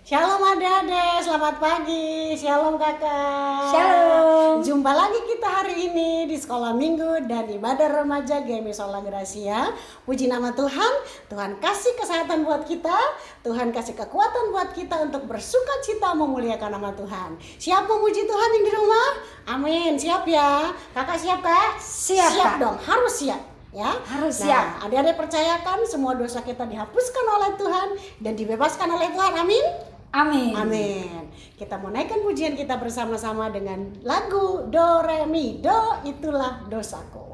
Shalom adik-adik, selamat pagi. Shalom kakak. Shalom. Jumpa lagi kita hari ini di sekolah minggu dan ibadah remaja GMI Sola Gracia. Puji nama Tuhan, Tuhan kasih kesehatan buat kita, Tuhan kasih kekuatan buat kita untuk bersuka cita memuliakan nama Tuhan. Siap memuji Tuhan yang di rumah? Amin, siap ya. Kakak siap kak? Siap, Kak. Dong, harus siap. Ya, Harus nah, siap. Adik-adik percayakan semua dosa kita dihapuskan oleh Tuhan dan dibebaskan oleh Tuhan. Amin. Amin. Amin. Kita mau naikkan pujian kita bersama-sama dengan lagu Do Re Mi. Do itulah dosaku.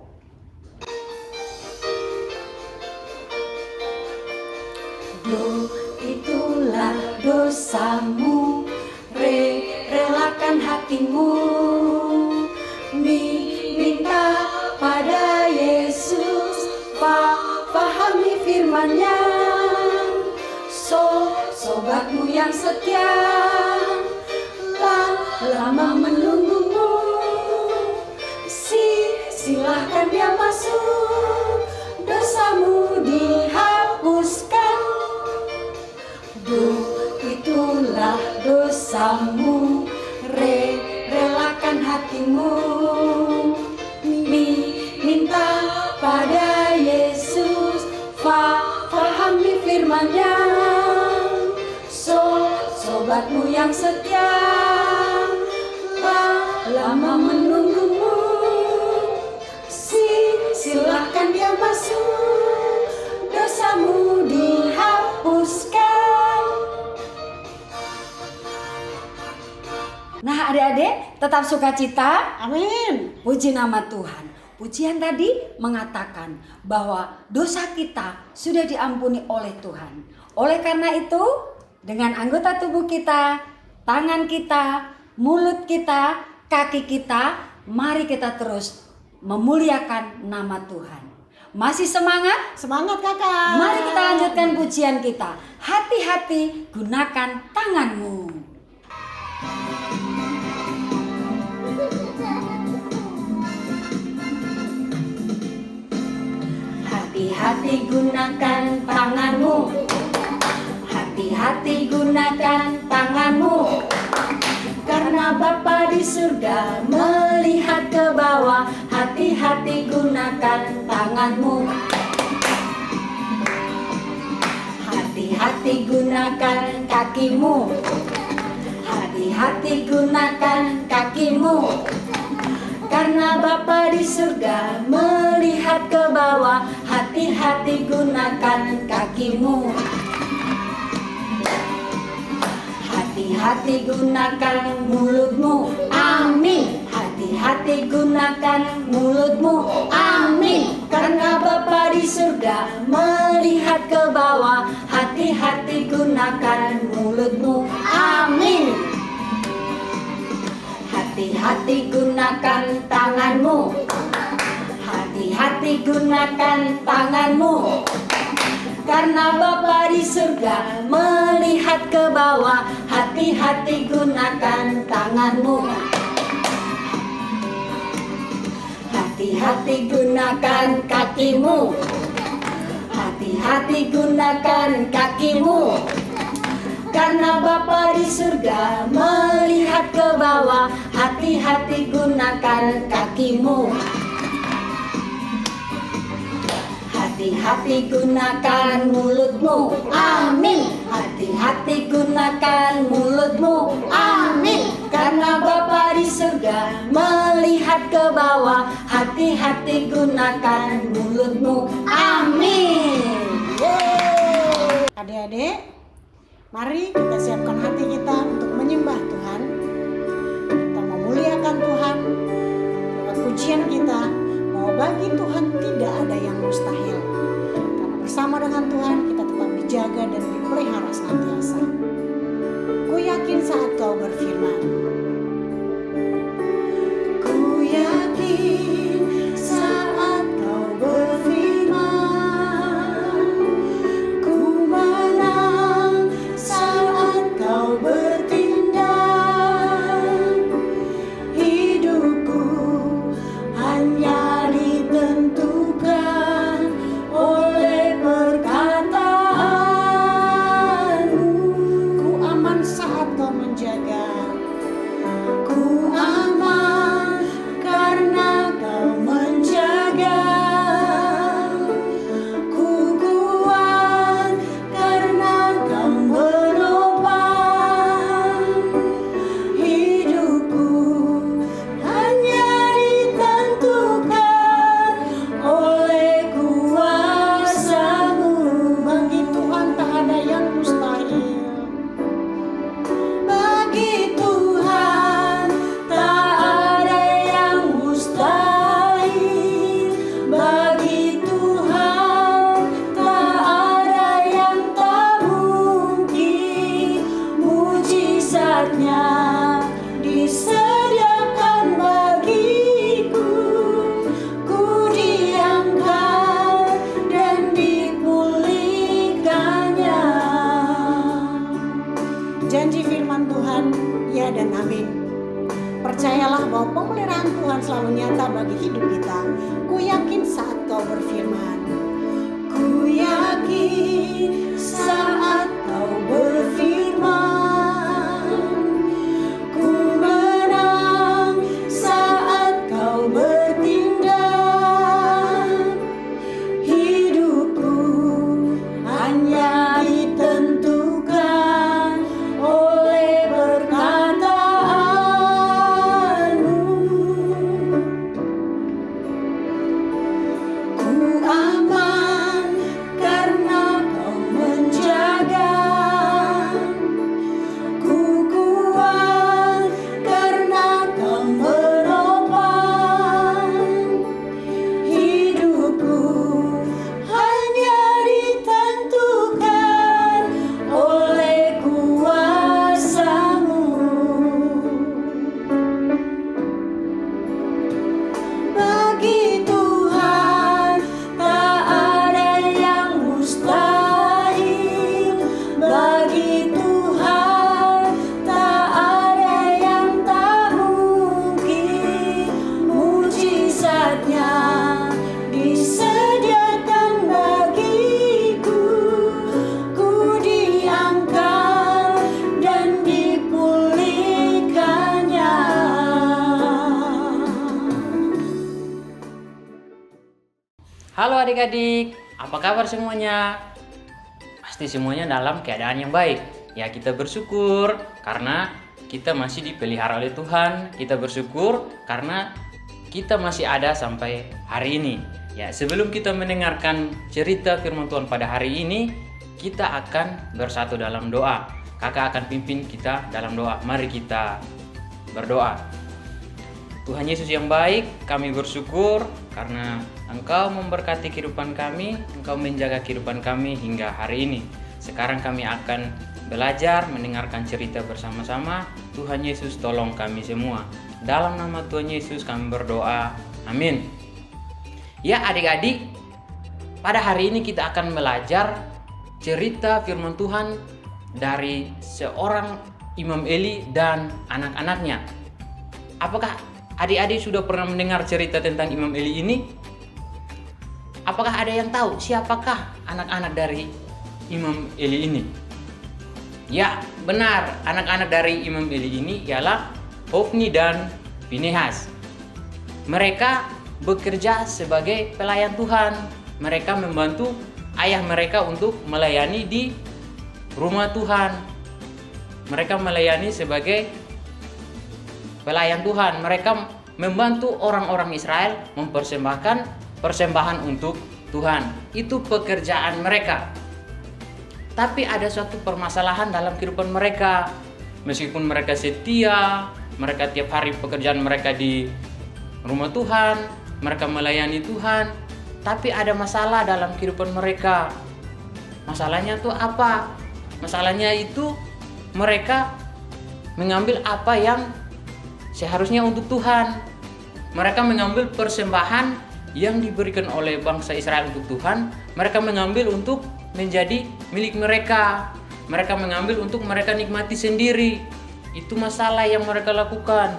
Do itulah dosamu, relakan hatimu, minta pada Yesus, pahami firman-Nya. Sobatmu yang setia, lama menunggumu, silahkan dia masuk, dosamu dihapuskan. Do itulah dosamu, relakan hatimu, minta pada Yesus, pahami firman-Nya. Sobatmu yang setia, lama menunggumu, silahkan dia masuk, dosamu dihapuskan. Nah adik-adik tetap sukacita. Amin. Puji nama Tuhan. Pujian tadi mengatakan bahwa dosa kita sudah diampuni oleh Tuhan. Oleh karena itu, dengan anggota tubuh kita, tangan kita, mulut kita, kaki kita, mari kita terus memuliakan nama Tuhan. Masih semangat? Semangat kakak. Mari kita lanjutkan pujian kita. Hati-hati gunakan tanganmu. Hati-hati gunakan tanganmu. Hati-hati gunakan tanganmu, karena Bapa di surga melihat ke bawah. Hati-hati gunakan tanganmu. Hati-hati gunakan kakimu. Hati-hati gunakan kakimu, karena Bapa di surga melihat ke bawah. Hati-hati gunakan kakimu. Hati-hati gunakan mulutmu. Amin. Hati-hati gunakan mulutmu. Amin. Karena Bapa di surga melihat ke bawah. Hati-hati gunakan mulutmu. Amin. Hati-hati gunakan tanganmu. Hati-hati gunakan tanganmu, karena Bapa di surga melihat ke bawah. Hati-hati gunakan tanganmu. Hati-hati gunakan kakimu. Hati-hati gunakan kakimu, karena Bapa di surga melihat ke bawah. Hati-hati gunakan kakimu. Hati-hati gunakan mulutmu. Amin. Hati-hati gunakan mulutmu. Amin. Karena Bapa di surga melihat ke bawah. Hati-hati gunakan mulutmu. Amin. Yeay. Adik-adik, mari kita siapkan hati kita untuk menyembah Tuhan. Kita memuliakan Tuhan. Lewat pujian kita, bahwa bagi Tuhan tidak ada yang mustahil. Karena bersama dengan Tuhan kita tetap dijaga dan dipelihara senantiasa. Ku yakin saat kau berfirman. Ku yakin saat kau berfirman. Ku menang saat kau bertindak. Hidupku hanya ditentukan oleh perkataanmu. menjaga. Ku aman karena Kau menjaga. Ku kuat karena Kau menopang. Hidupku hanya ditentukan oleh kuasa-Mu. Bagi Tuhan tak ada yang mustahil. Bagi Tuhan tak ada yang mustahil. Bagi Tuhan tak ada yang tak mungkin. Mujizatnya disediakan bagiku. Ku diangkat dan dipulihkannya. Janji firman Tuhan, ya dan amin. Percayalah bahwa pemeliharaan Tuhan selalu nyata bagi hidup kita. Ku yakin saat Kau berfirman. Ku yakin saat Kau berfirman. Ku menang saat Kau bertindak. Hidupku hanya ditentukan oleh perkataan-Mu. Ku aman karena Kau menjaga. Ku kuat karena Kau menopang. Hidupku hanya ditentukan oleh kuasa-Mu. Bagi Tuhan tak ada yang mustahil. Bagi Tuhan tak ada yang tak mungkin. Mujizatnya disediakan bagiku. Ku diangkat dan dipulihkannya. Halo adik-adik, apa kabar semuanya? Pasti semuanya dalam keadaan yang baik. Ya, kita bersyukur karena kita masih dipelihara oleh Tuhan. Kita bersyukur karena kita masih ada sampai hari ini. Ya, sebelum kita mendengarkan cerita firman Tuhan pada hari ini, kita akan bersatu dalam doa. Kakak akan pimpin kita dalam doa. Mari kita berdoa. Tuhan Yesus yang baik, kami bersyukur karena Engkau memberkati kehidupan kami, Engkau menjaga kehidupan kami hingga hari ini. Sekarang kami akan belajar mendengarkan cerita bersama-sama. Tuhan Yesus tolong kami semua. Dalam nama Tuhan Yesus kami berdoa. Amin. Ya adik-adik, pada hari ini kita akan belajar cerita firman Tuhan dari seorang Imam Eli dan anak-anaknya. Apakah adik-adik sudah pernah mendengar cerita tentang Imam Eli ini? Apakah ada yang tahu siapakah anak-anak dari Imam Eli ini? Ya, benar. Anak-anak dari Imam Eli ini ialah Hofni dan Pinehas. Mereka bekerja sebagai pelayan Tuhan. Mereka membantu ayah mereka untuk melayani di rumah Tuhan. Mereka melayani sebagai pelayan Tuhan. Mereka membantu orang-orang Israel mempersembahkan persembahan untuk Tuhan. Itu pekerjaan mereka. Tapi ada suatu permasalahan dalam kehidupan mereka. Meskipun mereka setia, mereka tiap hari pekerjaan mereka di rumah Tuhan, mereka melayani Tuhan, tapi ada masalah dalam kehidupan mereka. Masalahnya itu apa? Masalahnya itu mereka mengambil apa yang seharusnya untuk Tuhan. Mereka mengambil persembahan yang diberikan oleh bangsa Israel untuk Tuhan, mereka mengambil untuk menjadi milik mereka. Mereka mengambil untuk mereka nikmati sendiri. Itu masalah yang mereka lakukan.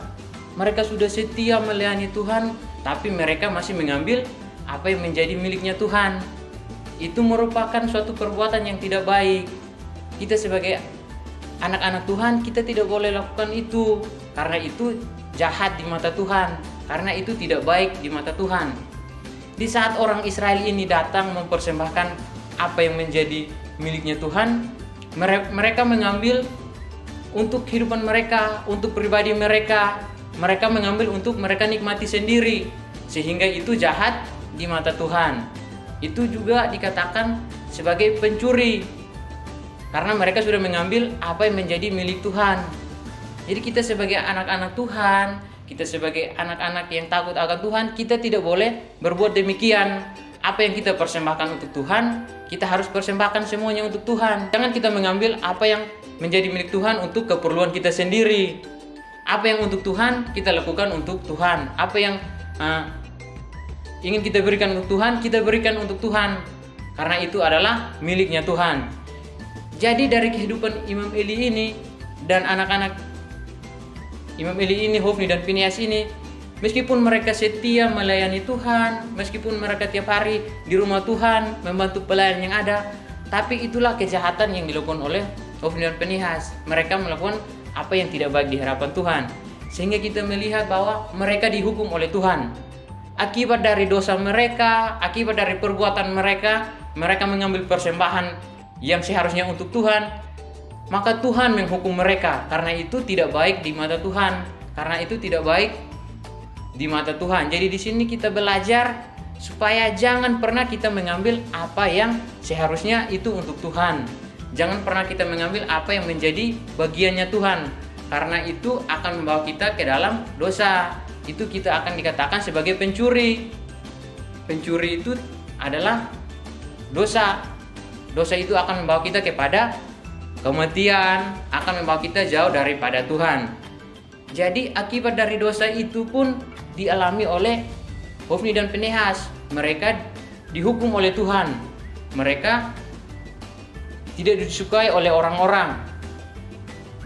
Mereka sudah setia melayani Tuhan, tapi mereka masih mengambil apa yang menjadi miliknya Tuhan. Itu merupakan suatu perbuatan yang tidak baik. Kita sebagai anak-anak Tuhan, kita tidak boleh lakukan itu, karena itu jahat di mata Tuhan, karena itu tidak baik di mata Tuhan. Di saat orang Israel ini datang mempersembahkan apa yang menjadi miliknya Tuhan, mereka mengambil untuk kehidupan mereka, untuk pribadi mereka mengambil untuk mereka nikmati sendiri, sehingga itu jahat di mata Tuhan. Itu juga dikatakan sebagai pencuri, karena mereka sudah mengambil apa yang menjadi milik Tuhan. Jadi kita sebagai anak-anak Tuhan, kita sebagai anak-anak yang takut akan Tuhan, kita tidak boleh berbuat demikian. Apa yang kita persembahkan untuk Tuhan, kita harus persembahkan semuanya untuk Tuhan. Jangan kita mengambil apa yang menjadi milik Tuhan untuk keperluan kita sendiri. Apa yang untuk Tuhan, kita lakukan untuk Tuhan. Apa yang ingin kita berikan untuk Tuhan, kita berikan untuk Tuhan, karena itu adalah miliknya Tuhan. Jadi dari kehidupan Imam Eli ini dan anak-anak Imam Eli ini, Hofni dan Phinehas ini, meskipun mereka setia melayani Tuhan, meskipun mereka tiap hari di rumah Tuhan membantu pelayan yang ada, tapi itulah kejahatan yang dilakukan oleh Hofni dan Phinehas. Mereka melakukan apa yang tidak baik di hadapan Tuhan, sehingga kita melihat bahwa mereka dihukum oleh Tuhan. Akibat dari dosa mereka, akibat dari perbuatan mereka, mereka mengambil persembahan yang seharusnya untuk Tuhan, maka Tuhan menghukum mereka. Karena itu tidak baik di mata Tuhan. Karena itu tidak baik di mata Tuhan. Jadi di sini kita belajar supaya jangan pernah kita mengambil apa yang seharusnya itu untuk Tuhan. Jangan pernah kita mengambil apa yang menjadi bagiannya Tuhan. Karena itu akan membawa kita ke dalam dosa. Itu kita akan dikatakan sebagai pencuri. Pencuri itu adalah dosa. Dosa itu akan membawa kita kepada kematian, akan membawa kita jauh daripada Tuhan. Jadi akibat dari dosa itu pun dialami oleh Hofni dan Phinehas. Mereka dihukum oleh Tuhan. Mereka tidak disukai oleh orang-orang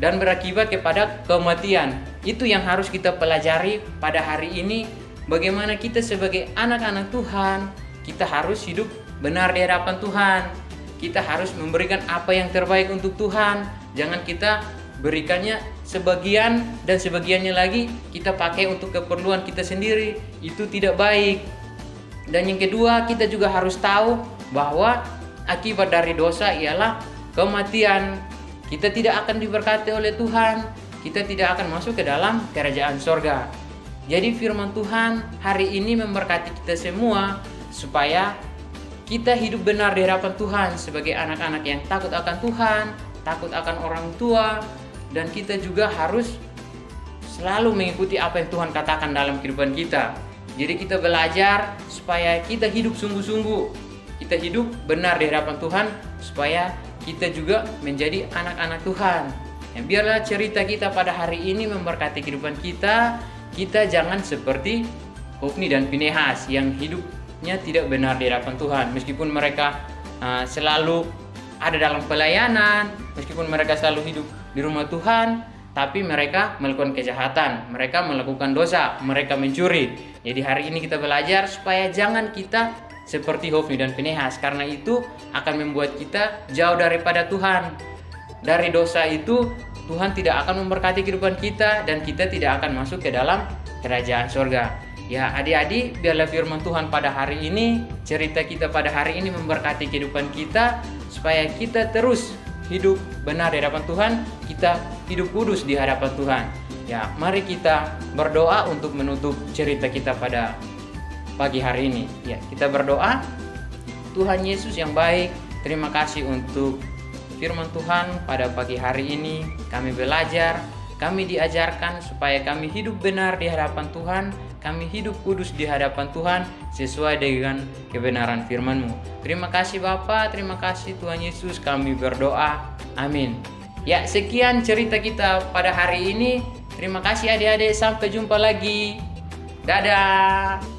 dan berakibat kepada kematian. Itu yang harus kita pelajari pada hari ini. Bagaimana kita sebagai anak-anak Tuhan, kita harus hidup benar di hadapan Tuhan. Kita harus memberikan apa yang terbaik untuk Tuhan. Jangan kita berikannya sebagian dan sebagiannya lagi kita pakai untuk keperluan kita sendiri. Itu tidak baik. Dan yang kedua, kita juga harus tahu bahwa akibat dari dosa ialah kematian. Kita tidak akan diberkati oleh Tuhan. Kita tidak akan masuk ke dalam kerajaan sorga. Jadi firman Tuhan hari ini memberkati kita semua supaya kita hidup benar di hadapan Tuhan sebagai anak-anak yang takut akan Tuhan, takut akan orang tua, dan kita juga harus selalu mengikuti apa yang Tuhan katakan dalam kehidupan kita. Jadi kita belajar supaya kita hidup sungguh-sungguh, kita hidup benar di hadapan Tuhan supaya kita juga menjadi anak-anak Tuhan. Ya, biarlah cerita kita pada hari ini memberkati kehidupan kita. Kita jangan seperti Hofni dan Phinehas yang hidupnya tidak benar di hadapan Tuhan. Meskipun mereka selalu ada dalam pelayanan, meskipun mereka selalu hidup di rumah Tuhan, tapi mereka melakukan kejahatan, mereka melakukan dosa, mereka mencuri. Jadi hari ini kita belajar supaya jangan kita seperti Hofni dan Phinehas, karena itu akan membuat kita jauh daripada Tuhan. Dari dosa itu Tuhan tidak akan memberkati kehidupan kita dan kita tidak akan masuk ke dalam kerajaan surga. Ya adik-adik, biarlah firman Tuhan pada hari ini, cerita kita pada hari ini memberkati kehidupan kita supaya kita terus hidup benar di hadapan Tuhan, kita hidup kudus di hadapan Tuhan. Ya, mari kita berdoa untuk menutup cerita kita pada pagi hari ini. Ya, kita berdoa. Tuhan Yesus yang baik, terima kasih untuk firman Tuhan pada pagi hari ini. Kami belajar, kami diajarkan supaya kami hidup benar di hadapan Tuhan, kami hidup kudus di hadapan Tuhan sesuai dengan kebenaran firman-Mu. Terima kasih Bapa, terima kasih Tuhan Yesus, kami berdoa. Amin. Ya, sekian cerita kita pada hari ini. Terima kasih adik-adik, sampai jumpa lagi. Dadah.